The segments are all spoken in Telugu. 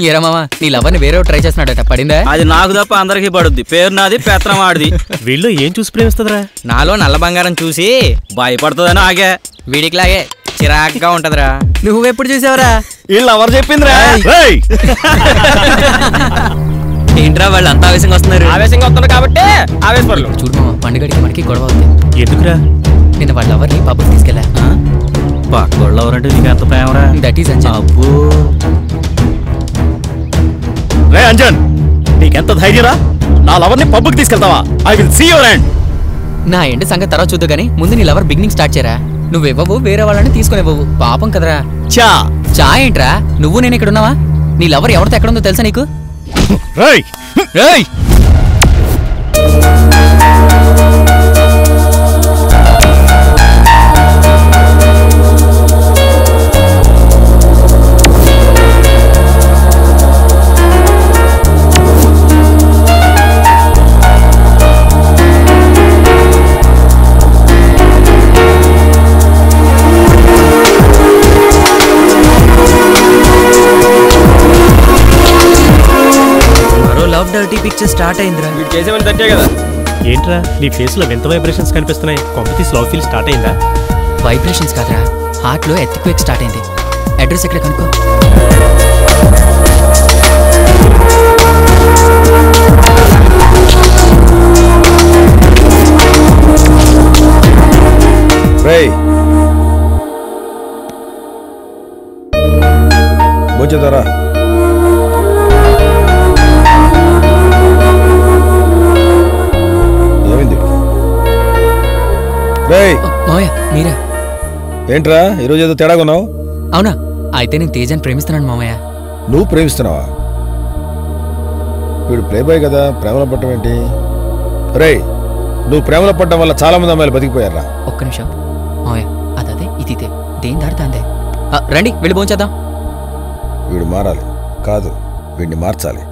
ఏరా మామ నీ లవర్ని వేరే ట్రై చేస్తున్నాడట, పడిందా? అది నాకు తప్ప అందరికీ పడుద్ది. పేరు నాది, పెత్తనం ఆడిది. వీళ్ళు ఏం చూసి ప్రేమిస్తుందిరా? నాలో నల్ల బంగారం చూసి భయపడుతుందని ఆగే. వీడికిలాగే చిరాగ్గా ఉంటదిరా. నువ్వెప్పుడు చూసావురా? వీళ్ళు ఎవరు చెప్పిందిరా? ఏంట్రా వాళ్ళు అంత ఆవేశంగా వస్తున్నారు? ఆవేశంగా వస్తున్నారు కాబట్టి ఆవేశపడలు. చూడు మామ, పండుగడికి మనకి గొడవ అవుతుంది. ఎందుకురా? నిన్న వాళ్ళ లవర్ని పబ్బుకి తీసుకెళ్ళా. పక్కోళ్ళు ఎవరంటే నీకు ఎంత ప్రేమరా? That is Anjan. అబ్బో రే అంజన్, నీకెంత ధైర్యరా? నా లవర్ని పబ్బుకి తీసుకెళ్తావా? I will see your end. నా ఎండ్ సంగతి తర్వాత చూద్దు గానీ ముందు నీ లవర్ బిగినింగ్ స్టార్ట్ చేయరా. నువ్వివ్వవు, వేరే వాళ్ళని తీసుకుని ఇవ్వవు. పాపం కదరా. చా ఏంట్రా? నువ్వు నేను ఇక్కడ ఉన్నావా? నీ లవర్ ఎవరితో ఎక్కడుందో తెలుసా నీకు? డర్టీ పిక్చర్ స్టార్ట్ అయిందిరా. వీడు చేసేవని తట్టే కదా. ఏంట్రా నీ ఫేస్ లో వింత వైబ్రేషన్స్ కనిపిస్తున్నాయి? కాంపిటీస్ లవ్ ఫీల్ స్టార్ట్ అయిందా? వైబ్రేషన్స్ కాదురా, హార్ట్ లో ఎర్త్క్వేక్ స్టార్ట్ అయింది. అడ్రస్ ఎక్కడ కనుక్కో. బోచేతారా? మీరా? ఏంట్రా ఈరోజు ఏదో తేడా కొన్నావు? అవునా? అయితే నేను తేజాన్ని ప్రేమిస్తున్నాను మామయ్య. నువ్వు ప్రేమిస్తున్నావా? వీడు ప్లే బాయ్ కదా, ప్రేమలో పట్టడం ఏంటి? రేయ్, నువ్వు ప్రేమలో పట్టడం వల్ల చాలా మంది అమ్మాయిలు బతికిపోయారా? ఒక్క నిమిషం మామయ్య, అదే ఇదితే దేని దాడుతాందే. రండి వెళ్ళి భోంచేద్దాం. వీడు మారాలి కాదు, వీడిని మార్చాలి.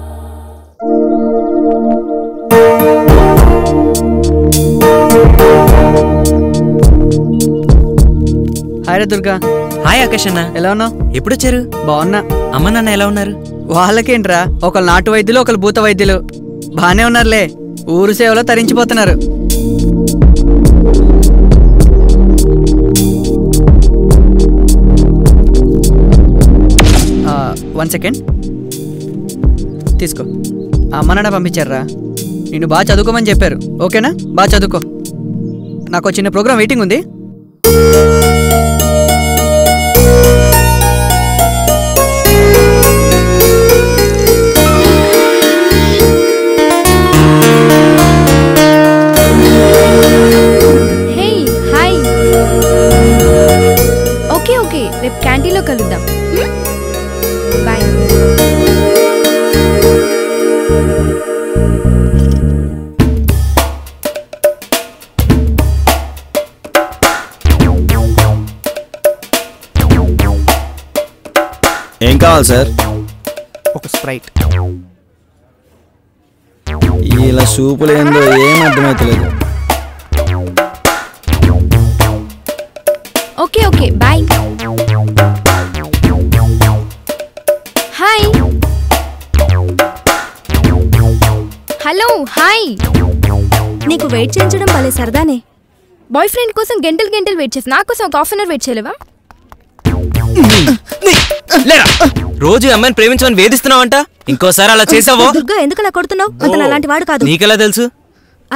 హాయ్ రే దుర్గా. హాయ్ ఆకాష్ అన్న, ఎలా ఉన్నావు? ఎప్పుడు వచ్చారు? బాగున్నా. అమ్మ నాన్న ఎలా ఉన్నారు? వాళ్ళకేంట్రా, ఒకళ్ళు నాటు వైద్యులు, ఒకళ్ళు భూత వైద్యులు. బానే ఉన్నారులే, ఊరు సేవలో తరించిపోతున్నారు. 1 సెకండ్ తీసుకో. అమ్మ నాన్న పంపించారా? నిన్ను బాగా చదువుకోమని చెప్పారు. ఓకేనా? బాగా చదువుకో. నాకు చిన్న ప్రోగ్రామ్ వెయిటింగ్ ఉంది. రేపు క్యాంటీన్లో కలుద్దాం. బాయ్. ఏం కావాలి సార్? ఒక స్ప్రైట్. ఇలా సూపులు ఏందో ఏం అర్థమవుతలేదు. Okay okay bye. Hi. Hello hi. నీకు వెయిట్ చేయించడం భలే సరదానే. బాయ్ ఫ్రెండ్ కోసం గంటలు గంటలు వెయిట్ చేసి నా కోసం ఒక హాఫ్ అన్ అవర్ వెయిట్ చేయలేవా? రోజు అమ్మాయిని ప్రేమించమని వేధిస్తున్నావంట, ఇంకోసారి అలా చేసావో? దుర్గా ఎందుకు అలా కొడుతున్నావు? అతను అలాంటి వాడు కాదు. నీకెలా తెలుసు?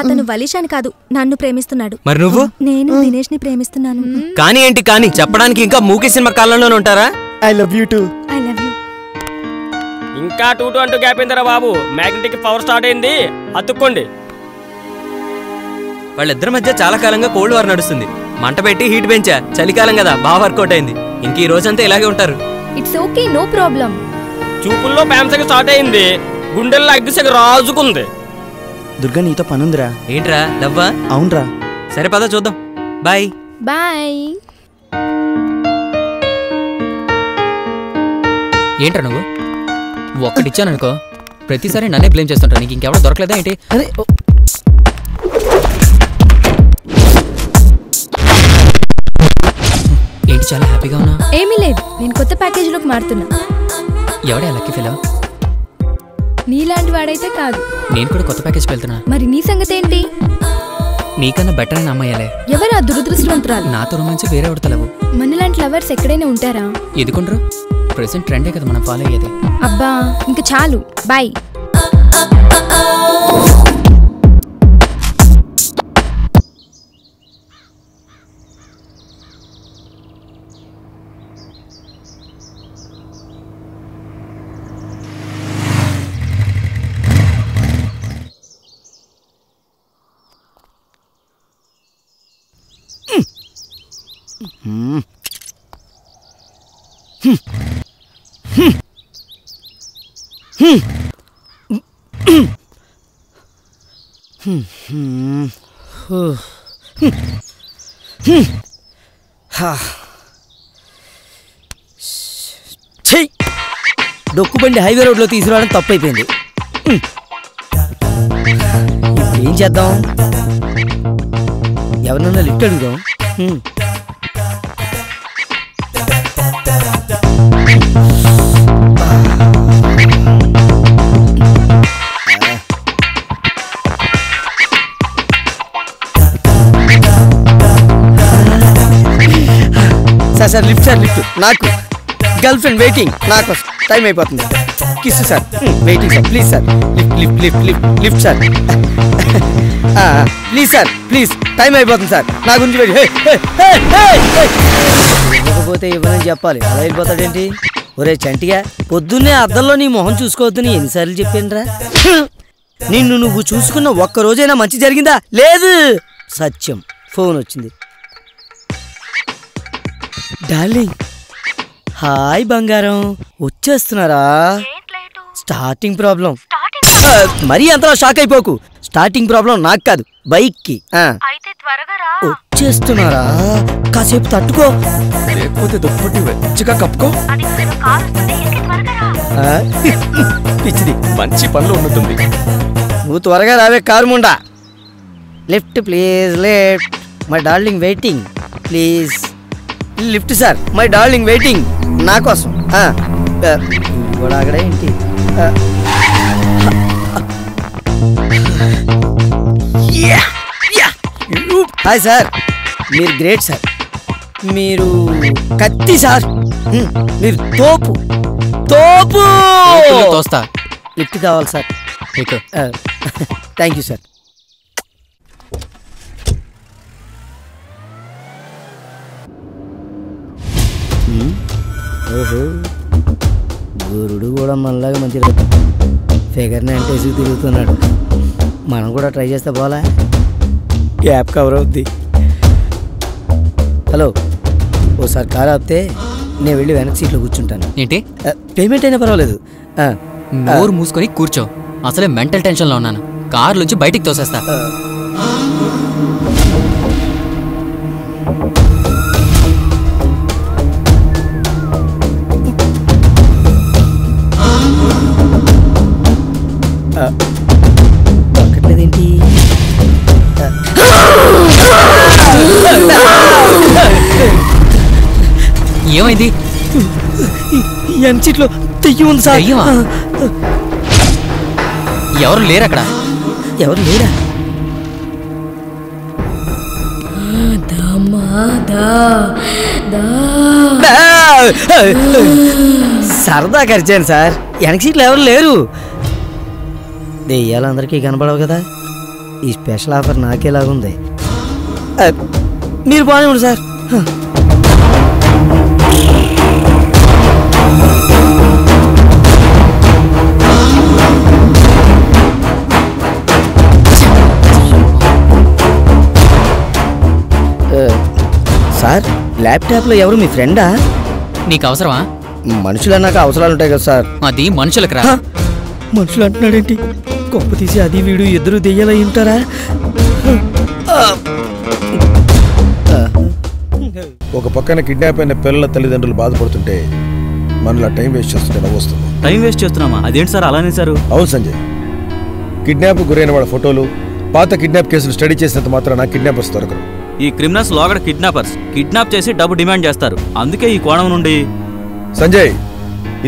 అతను వలీషాని కాదు, నన్ను ప్రేమిస్తున్నాడు. మరి నువ్వు? నేను దినేష్ ని ప్రేమిస్తున్నాను. కానీ ఏంటి కానీ చెప్పడానికి ఇంకా మూకీ సినిమా కాలంలోనే ఉంటారా? I love you to. I love you. ఇంకా 2 అంటూ గ్యాప్ అయిందిరా బాబు. మ్యాగ్నెటిక్ పవర్ స్టార్ట్ అయింది, అతుక్కోండి. వాళ్ళిద్దరి మధ్య చాలా కాలంగా కోల్డ్ వార్ నడుస్తుంది. మంట పెట్టి హీట్ పెంచా, చలికాలం కదా బాగా వర్కౌట్ అయింది. ఇంక ఈ రోజంతా ఇలాగే ఉంటారు. It's okay, no problem. చూపుల్లో ప్యామ్సగ స్టార్ట్ అయింది, గుండెల్లో అగ్గిసగ రాజుకుంది. దుర్గా నీతో పనుందిరా. ఏంట్రా లవ్వా? అవునరా. సరే పద చూద్దాం. Bye bye. ఏంట్రా నువ్వు ఒక్కడిచ్చాననుకో ప్రతిసారి నన్నే బ్లేమ్ చేస్తుంటా. నీకు ఇంకెవడో దొరకలేదా ఏంటి? అరే చాలా హ్యాపీగా ఉన్నా. ఏమీ లేదు, నేను కొత్త ప్యాకేజీలోకి మారుతున్నా. ఎవడే లక్కీ ఫెలో? నీలాంటి వాడైతే కాదు. నేను కూడా కొత్త ప్యాకేజ్కి వెళ్తున్నా. మరి నీ సంగతి ఏంటి? నీకన్నా బెటర్ అని అమ్మాయాలే. ఎవరు ఆ దురదృష్టవంతురాలు? నాతో రొమాన్స్ వేరే ఎవడతలేవు. మనలాంటి లవర్స్ ఎక్కడైనా ఉంటారా? ఎదుకుంటారు. ప్రెసెంట్ ట్రెండే కదా మనం ఫాలో అయ్యేది. అబ్బా ఇంకా చాలు, బాయ్. డొక్కుబండి హైవే రోడ్లో తీసుకురావడం తప్పైపోయింది. ఏం చేద్దాం? ఎవరినన్నా లిఫ్ట్ అడుగుదాం. Sir lift sir, lift. నాకు గర్ల్ ఫ్రెండ్ వెయిటింగ్, నాకు టైం అయిపోతుంది. Kiss sir, waiting sir, please sir. Lift lift lift lift sir, please sir, please. Time అయిపోతుంది సార్, నా గురించి ఇవ్వకపోతే ఇవ్వనని చెప్పాలి. అలా వెళ్ళిపోతాడేంటి? ఒరే చంటిగా, పొద్దున్నే అద్దంలో నీ మొహం చూసుకోవద్దని ఎన్నిసార్లు చెప్పానురా? నిన్ను నువ్వు చూసుకున్న ఒక్క రోజైనా మంచి జరిగిందా? లేదు. సత్యం. ఫోన్ వచ్చింది. డార్లింగ్, హాయ్ బంగారం, వచ్చేస్తున్నారా? Starting problem. మరీ అంతలా షాక్ అయిపోకు. స్టార్టింగ్ ప్రాబ్లం నాకు కాదు, బైక్ కి. వచ్చేస్తున్నారా? కాసేపు తట్టుకో, లేకపోతే దుప్పటి వెచ్చగా కప్పుకో. పిచ్చిది. మంచి పనులు ఉంటుంది. నువ్వు త్వరగా రావే కారుముండా. Lift please, lift. My darling waiting, please. Lift sir, my darling waiting నా కోసం. కూడా అక్కడ ఏంటి? హాయ్ సార్, మీరు గ్రేట్ సార్. మీరు కత్తి సార్, మీరు తోపు తోపు. తోస్తా. లిఫ్ట్ కావాలి సార్. Thank you sir. ఓహో, గురుడు కూడా మనలాగా మంచి ఫిగర్ని అంటే తిరుగుతున్నాడు. మనం కూడా ట్రై చేస్తే పోలా, గ్యాప్ కవర్ అవుద్ది. హలో, ఓసారి కారు ఆపితే నేను వెళ్ళి వెనక్కి సీట్లో కూర్చుంటాను. ఏంటి? పేమెంట్ అయినా పర్వాలేదు. నోరు మూసుకొని కూర్చో. అసలే మెంటల్ టెన్షన్లో ఉన్నాను. కారు నుంచి బయటికి తోసేస్తా. దొరకట్లేదేంటి? ఏమైంది? ఎంచిట్లో తెయ్యి ఉంది సార్. ఎవరు లేరు అక్కడ? ఎవరు లేరా? సరదా ఖర్చాను సార్. వెనక సీట్లు ఎవరు లేరు. దెయ్యాలందరికీ కనపడవు కదా. ఈ స్పెషల్ ఆఫర్ నాకేలాగుంది. మీరు బాగానే ఉండు సార్. సార్, ల్యాప్టాప్లో ఎవరు మీ ఫ్రెండా? నీకు అవసరమా? మనుషులు అన్నాక అవసరాలు ఉంటాయి కదా సార్. అది మనుషులకు రా. మనుషులు అంటున్నాడేంటి? కొంప తీసి అది వీడు ఇద్దరు దెయ్యాలై ఉంటారా? ఒక పక్కన కిడ్నాప్ అయిన పిల్లల తల్లిదండ్రులు బాధపడుతుంటే మనలా టైం వేస్ట్ చేస్తుంటే నవ్వొస్తుంది. టైం వేస్ట్ చేస్తున్నామా? అదేంటి సార్ అలానే సార్? అవును సంజయ్, కిడ్నాప్ గురైన వాళ్ళ ఫోటోలు, పాత కిడ్నాప్ కేసులు స్టడీ చేసినంత మాత్రం నా కిడ్నాపర్స్ దొరకరు. ఈ క్రిమినల్స్ లోగడ కిడ్నాపర్స్. కిడ్నాప్ చేసి డబ్బు డిమాండ్ చేస్తారు. అందుకే ఈ కోణం నుండి సంజయ్,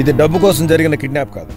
ఇది డబ్బు కోసం జరిగిన కిడ్నాప్ కాదు.